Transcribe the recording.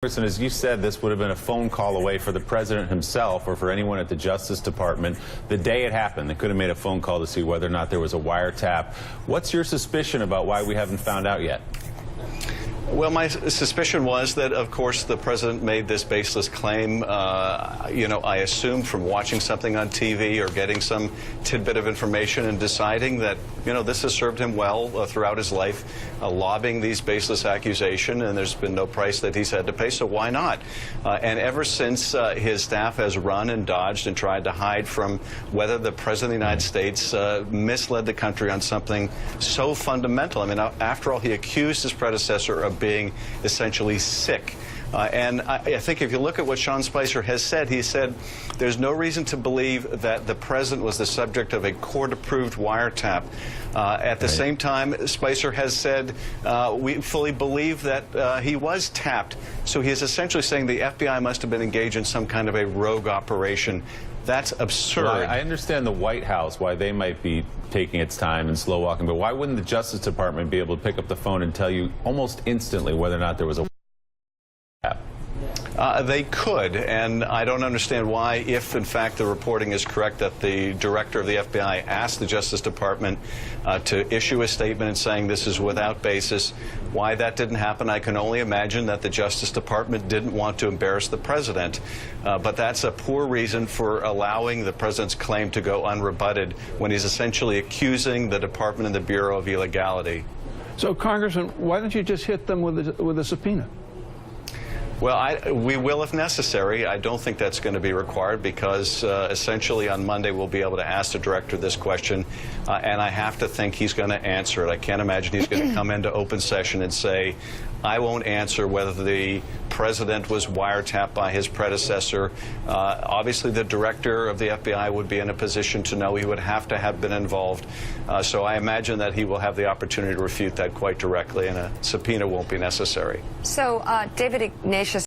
And as you said, this would have been a phone call away for the president himself or for anyone at the Justice Department. The day it happened, they could have made a phone call to see whether or not there was a wiretap. What's your suspicion about why we haven't found out yet? Well, my suspicion was that, of course, the president made this baseless claim, I assumed from watching something on TV or getting some tidbit of information and deciding that, this has served him well throughout his life, lobbying these baseless accusations, and there's been no price that he's had to pay, so why not? And ever since his staff has run and dodged and tried to hide from whether the president of the United States misled the country on something so fundamental. I mean, after all, he accused his predecessor of being essentially sick. And I think if you look at what Sean Spicer has said, he said there's no reason to believe that the president was the subject of a court-approved wiretap. At the same time, Spicer has said we fully believe that he was tapped. So he is essentially saying the FBI must have been engaged in some kind of a rogue operation. That's absurd. Well, I understand the White House, why they might be taking its time and slow walking, but why wouldn't the Justice Department be able to pick up the phone and tell you almost instantly whether or not there was a wiretap? They could, and I don't understand why, if in fact the reporting is correct that the director of the FBI asked the Justice Department to issue a statement saying this is without basis, why that didn't happen. I can only imagine that the Justice Department didn't want to embarrass the president, but that's a poor reason for allowing the president's claim to go unrebutted when he's essentially accusing the department and the Bureau of illegality. So, Congressman, why don't you just hit them with a subpoena? Well, we will if necessary. I don't think that's going to be required because essentially on Monday we'll be able to ask the director this question, and I have to think he's going to answer it. I can't imagine he's going to come into open session and say, I won't answer whether the president was wiretapped by his predecessor. Obviously, the director of the FBI would be in a position to know he would have to have been involved. So I imagine that he will have the opportunity to refute that quite directly, and a subpoena won't be necessary. So, David Ignatius.